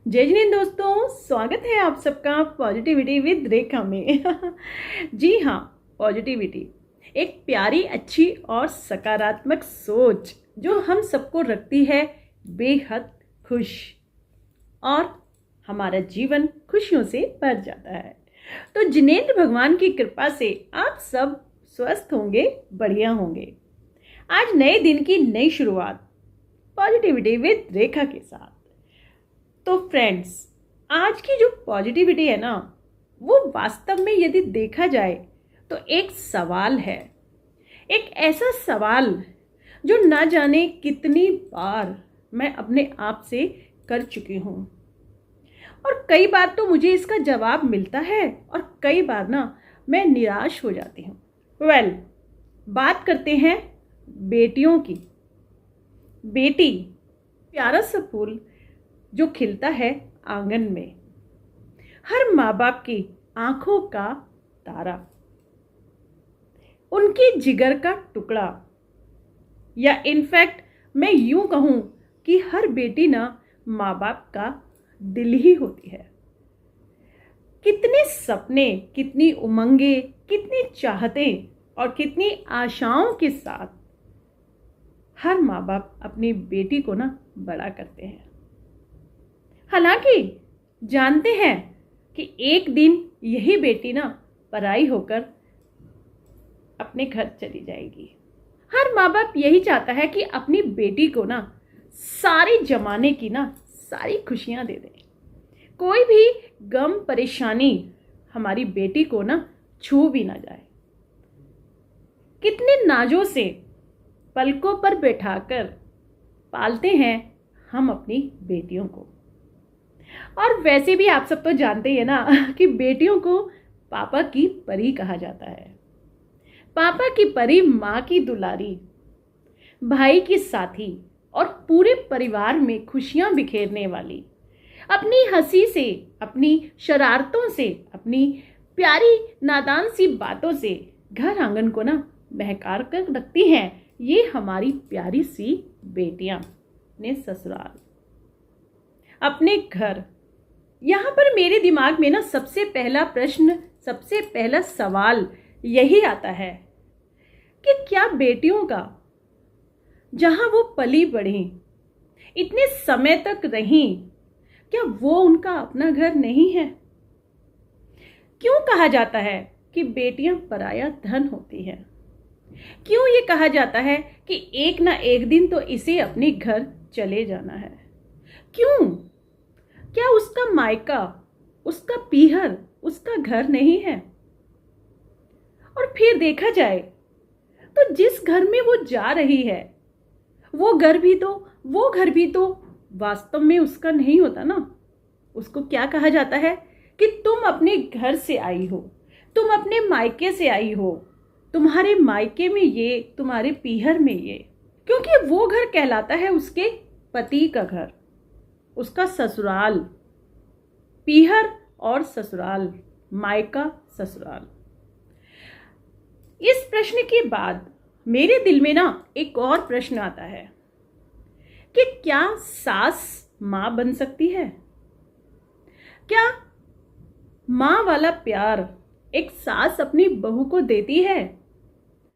जय जिनेंद्र दोस्तों, स्वागत है आप सबका पॉजिटिविटी विद रेखा में। जी हाँ, पॉजिटिविटी एक प्यारी, अच्छी और सकारात्मक सोच जो हम सबको रखती है बेहद खुश, और हमारा जीवन खुशियों से भर जाता है। तो जिनेंद्र भगवान की कृपा से आप सब स्वस्थ होंगे, बढ़िया होंगे। आज नए दिन की नई शुरुआत पॉजिटिविटी विद रेखा के साथ। तो फ्रेंड्स, आज की जो पॉजिटिविटी है ना, वो वास्तव में यदि देखा जाए तो एक सवाल है। एक ऐसा सवाल जो ना जाने कितनी बार मैं अपने आप से कर चुकी हूँ, और कई बार तो मुझे इसका जवाब मिलता है और कई बार ना मैं निराश हो जाती हूँ। बात करते हैं बेटियों की। बेटी प्यारा सा फूल जो खिलता है आंगन में, हर माँ बाप की आंखों का तारा, उनकी जिगर का टुकड़ा, या इनफैक्ट मैं यूं कहूं कि हर बेटी ना माँ बाप का दिल ही होती है। कितने सपने, कितनी उमंगे, कितनी चाहतें और कितनी आशाओं के साथ हर माँ बाप अपनी बेटी को ना बड़ा करते हैं। हालांकि जानते हैं कि एक दिन यही बेटी ना पराई होकर अपने घर चली जाएगी। हर माँ बाप यही चाहता है कि अपनी बेटी को ना सारी जमाने की ना सारी खुशियां दे दे। कोई भी गम परेशानी हमारी बेटी को ना छू भी ना जाए। कितने नाजों से पलकों पर बैठाकर पालते हैं हम अपनी बेटियों को। और वैसे भी आप सब तो जानते हैं ना कि बेटियों को पापा की परी कहा जाता है। पापा की परी माँ की दुलारी, भाई की साथी और पूरे परिवार में खुशियां बिखेरने वाली, अपनी हंसी से, अपनी शरारतों से, अपनी प्यारी नादान सी बातों से घर आंगन को ना बहकार कर रखती हैं ये हमारी प्यारी सी बेटियां। अपने ससुराल, अपने घर। यहाँ पर मेरे दिमाग में ना सबसे पहला प्रश्न, सबसे पहला सवाल यही आता है कि क्या बेटियों का जहां वो पली बढ़ी, इतने समय तक रहीं, क्या वो उनका अपना घर नहीं है? क्यों कहा जाता है कि बेटियां पराया धन होती हैं? क्यों ये कहा जाता है कि एक ना एक दिन तो इसे अपने घर चले जाना है? क्यों? क्या उसका मायका, उसका पीहर, उसका घर नहीं है? और फिर देखा जाए तो जिस घर में वो जा रही है, वो घर भी तो वास्तव में उसका नहीं होता ना। उसको क्या कहा जाता है कि तुम अपने घर से आई हो, तुम अपने मायके से आई हो, तुम्हारे मायके में ये, तुम्हारे पीहर में ये। क्योंकि वो घर कहलाता है उसके पति का घर, उसका ससुराल। पीहर और ससुराल, मायका ससुराल। इस प्रश्न के बाद मेरे दिल में ना एक और प्रश्न आता है कि क्या सास मां बन सकती है? क्या मां वाला प्यार एक सास अपनी बहू को देती है?